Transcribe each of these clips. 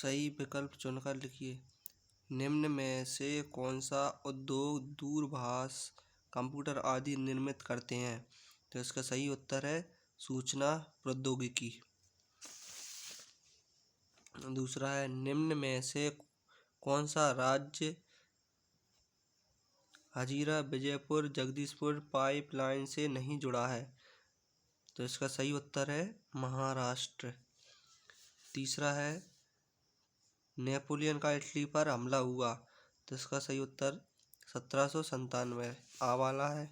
सही विकल्प चुनकर लिखिए। निम्न में से कौन सा उद्योग दूरभाष, कंप्यूटर आदि निर्मित करते हैं? तो इसका सही उत्तर है सूचना प्रौद्योगिकी। दूसरा है, निम्न में से कौन सा राज्य हजीरा विजयपुर जगदीशपुर पाइपलाइन से नहीं जुड़ा है? तो इसका सही उत्तर है महाराष्ट्र। तीसरा है, नेपोलियन का इटली पर हमला हुआ, तो इसका सही उत्तर 1797 आ वाला है।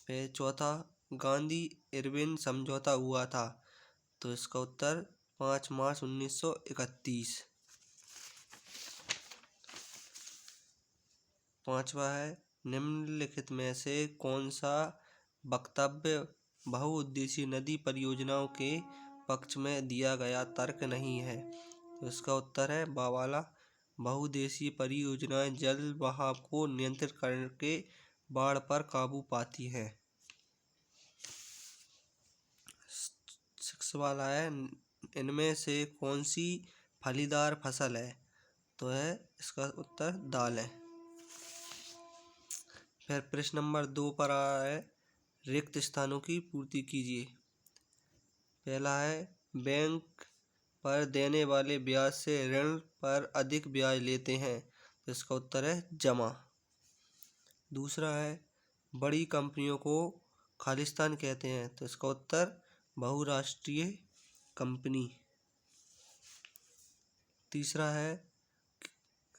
फिर चौथा, गांधी इरविन समझौता हुआ था, तो इसका उत्तर 5 मार्च 1931। पांचवा है, निम्नलिखित में से कौन सा वक्तव्य बहुउद्देशीय नदी परियोजनाओं के पक्ष में दिया गया तर्क नहीं है? तो इसका उत्तर है बावाला, बहुउद्देशीय परियोजनाएं जल बहाव को नियंत्रित करके बाढ़ पर काबू पाती हैं। 6 वाला है, इनमें से कौन सी फलीदार फसल है? तो है इसका उत्तर दाल है। फिर प्रश्न नंबर 2 पर आ रहा है, रिक्त स्थानों की पूर्ति कीजिए। पहला है, बैंक पर देने वाले ब्याज से ऋण पर अधिक ब्याज लेते हैं, तो इसका उत्तर है जमा। दूसरा है, बड़ी कंपनियों को खालिस्तान कहते हैं, तो इसका उत्तर बहुराष्ट्रीय कंपनी। तीसरा है,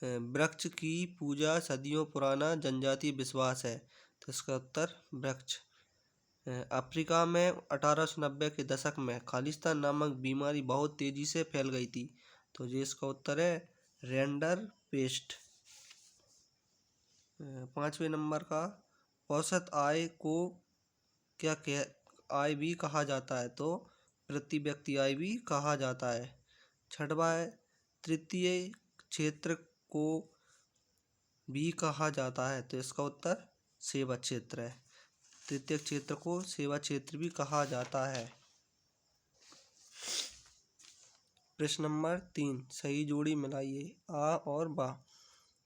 वृक्ष की पूजा सदियों पुराना जनजातीय विश्वास है, तो इसका उत्तर वृक्ष। अफ्रीका में 1890 के दशक में खालिस्तान नामक बीमारी बहुत तेजी से फैल गई थी, तो ये इसका उत्तर है रेंडर पेस्ट। 5वें नंबर का, औसत आय को क्या आय भी कहा जाता है? तो प्रति व्यक्ति आय भी कहा जाता है। 6वां है, तृतीय क्षेत्र को भी कहा जाता है, तो इसका उत्तर सेवा क्षेत्र है। तृतीय क्षेत्र को सेवा क्षेत्र भी कहा जाता है। प्रश्न नंबर 3, सही जोड़ी मिलाइए आ और बा।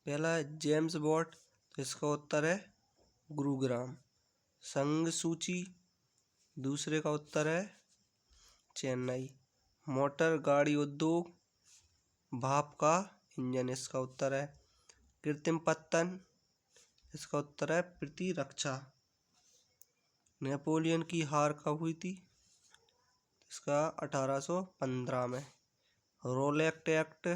पहला है जेम्स बॉन्ड, तो इसका उत्तर है गुरुग्राम। संघ सूची, दूसरे का उत्तर है चेन्नई। मोटर गाड़ी उद्योग, भाप का इंजन, इसका उत्तर है। कृत्रिम पत्तन, इसका उत्तर है प्रतिरक्षा। नेपोलियन की हार कब हुई थी? इसका 1815 में। रोलेक्ट एक्ट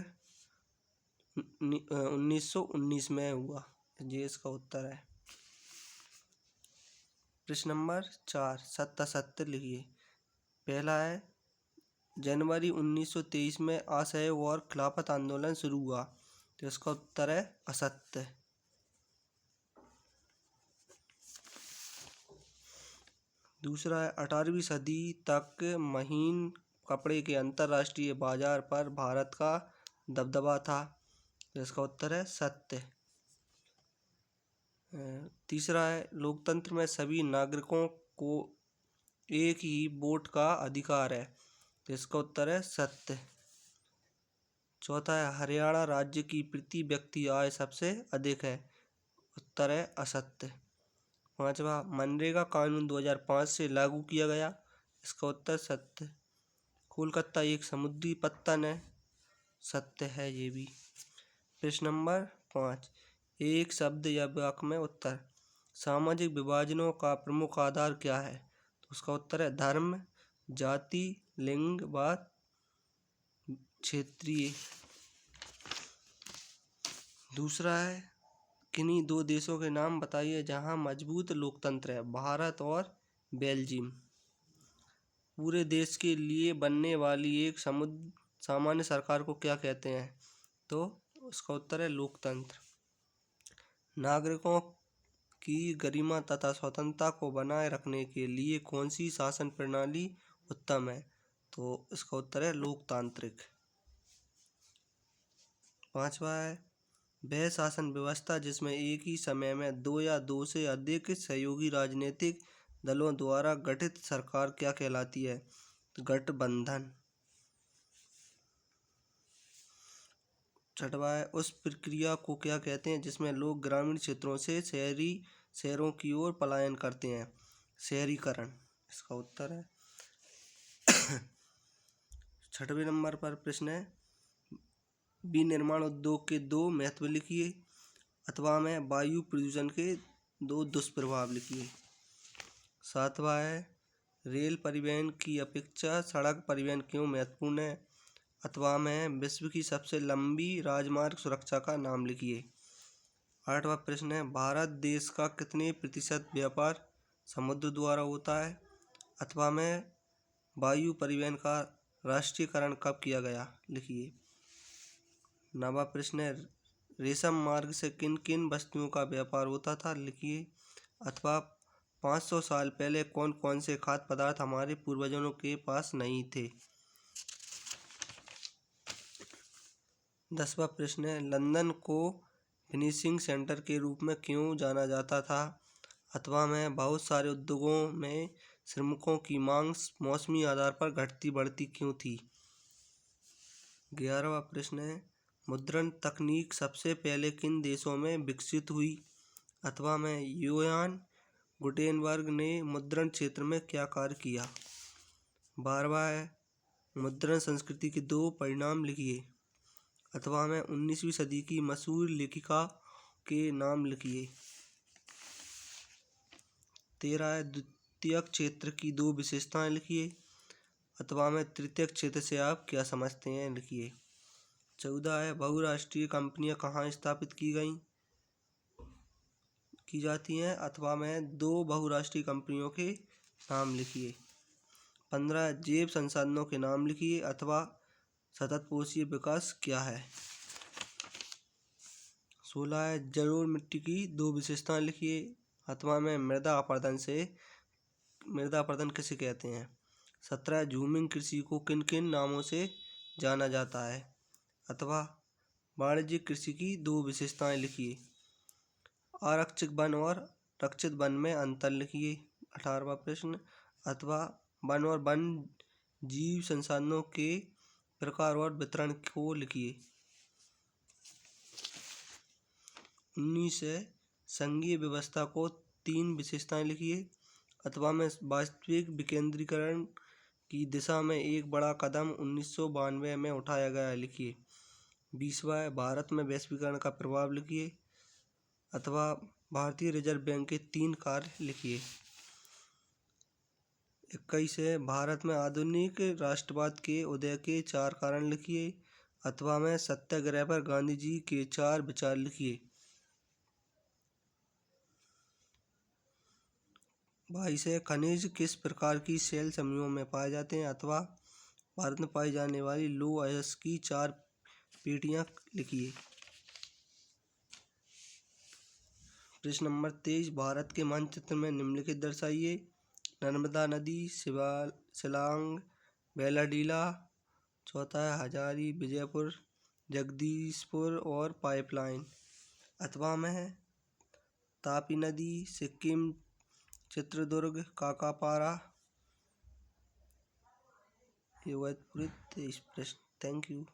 1919 में हुआ, ये इसका उत्तर है। प्रश्न नंबर 4, सत्य लिखिए। पहला है, जनवरी 1923 में असहयोग और खिलाफत आंदोलन शुरू हुआ, तो इसका उत्तर है असत्य। दूसरा है, 18वीं सदी तक महीन कपड़े के अंतर्राष्ट्रीय बाजार पर भारत का दबदबा था, तो इसका उत्तर है सत्य। तीसरा है, लोकतंत्र में सभी नागरिकों को एक ही वोट का अधिकार है, तो इसका उत्तर है सत्य। चौथा है, हरियाणा राज्य की प्रति व्यक्ति आय सबसे अधिक है, उत्तर है असत्य। 5वां, मनरेगा कानून 2005 से लागू किया गया, इसका उत्तर सत्य। कोलकाता एक समुद्री पत्तन है, सत्य है ये भी। प्रश्न नंबर 5, एक शब्द या वाक्य में उत्तर। सामाजिक विभाजनों का प्रमुख आधार क्या है? तो उसका उत्तर है धर्म, जाति, लिंग व क्षेत्रीय। दूसरा है, किन्हीं 2 देशों के नाम बताइए जहां मजबूत लोकतंत्र है? भारत और बेल्जियम। पूरे देश के लिए बनने वाली एक सामान्य सरकार को क्या कहते हैं? तो उसका उत्तर है लोकतंत्र। नागरिकों की गरिमा तथा स्वतंत्रता को बनाए रखने के लिए कौन सी शासन प्रणाली उत्तम है? तो इसका उत्तर है लोकतांत्रिक। 5वां है, वह शासन व्यवस्था जिसमें एक ही समय में 2 या 2 से अधिक सहयोगी राजनीतिक दलों द्वारा गठित सरकार क्या कहलाती है? गठबंधन। छठवा है उस प्रक्रिया को क्या कहते हैं जिसमें लोग ग्रामीण क्षेत्रों से शहरों की ओर पलायन करते हैं? शहरीकरण इसका उत्तर है। छठवें नंबर पर प्रश्न है विनिर्माण उद्योग के दो महत्व लिखिए अथवा में वायु प्रदूषण के दो दुष्प्रभाव लिखिए। सातवां है रेल परिवहन की अपेक्षा सड़क परिवहन क्यों महत्वपूर्ण है अथवा में विश्व की सबसे लंबी राजमार्ग सुरक्षा का नाम लिखिए। आठवां प्रश्न है भारत देश का कितने प्रतिशत व्यापार समुद्र द्वारा होता है अथवा में वायु परिवहन का राष्ट्रीयकरण कब किया गया लिखिए। नवा प्रश्न है रेशम मार्ग से किन किन वस्तुओं का व्यापार होता था लिखिए अथवा 500 साल पहले कौन कौन से खाद्य पदार्थ हमारे पूर्वजों के पास नहीं थे। 10वां प्रश्न है लंदन को फिनिशिंग सेंटर के रूप में क्यों जाना जाता था अथवा में बहुत सारे उद्योगों में श्रमिकों की मांग मौसमी आधार पर घटती बढ़ती क्यों थी। 11वां प्रश्न है मुद्रण तकनीक सबसे पहले किन देशों में विकसित हुई अथवा में योहान गुटेनबर्ग ने मुद्रण क्षेत्र में क्या कार्य किया। 12वां है मुद्रण संस्कृति के दो परिणाम लिखिए अथवा में 19वीं सदी की मशहूर लेखिका के नाम लिखिए। 13 है द्वितीयक क्षेत्र की दो विशेषताएं लिखिए अथवा में तृतीयक क्षेत्र से आप क्या समझते हैं लिखिए। 14 है बहुराष्ट्रीय कंपनियां कहाँ स्थापित की जाती हैं अथवा में दो बहुराष्ट्रीय कंपनियों के नाम लिखिए। 15 जैव संसाधनों के नाम लिखिए अथवा सतत पोषीय विकास क्या है। 16 है जलोढ़ मिट्टी की दो विशेषताएं लिखिए अथवा में मृदा अपरदन किसे कहते हैं। 17 झूमिंग कृषि को किन किन नामों से जाना जाता है अथवा वाणिज्यिक कृषि की दो विशेषताएं लिखिए। आरक्षित वन और रक्षित वन में अंतर लिखिए। 18वां प्रश्न अथवा वन और वन जीव संसाधनों के प्रकार और वितरण को लिखिए। 19 है संघीय व्यवस्था को तीन विशेषताएं लिखिए अथवा में वास्तविक विकेंद्रीकरण की दिशा में एक बड़ा कदम 1992 में उठाया गया लिखिए। 20वां है भारत में वैश्वीकरण का प्रभाव लिखिए अथवा भारतीय रिजर्व बैंक के तीन कार्य लिखिए। 21 है भारत में आधुनिक राष्ट्रवाद के उदय के चार कारण लिखिए अथवा में सत्याग्रह पर गांधी जी के चार विचार लिखिए। 22 है खनिज किस प्रकार की शैल समूहों में पाए जाते हैं अथवा भारत में पाई जाने वाली लौह अयस्क की चार पेटियां लिखिए। प्रश्न नंबर 23 भारत के मानचित्र में निम्नलिखित दर्शाइए। नर्मदा नदी, शिलांग, बेलाडीला। चौथा है हजारी, विजयपुर, जगदीशपुर और पाइपलाइन अथवा में तापी नदी, सिक्किम, चित्रदुर्ग, काकापारा। ये हुआ प्रश्न। Thank you.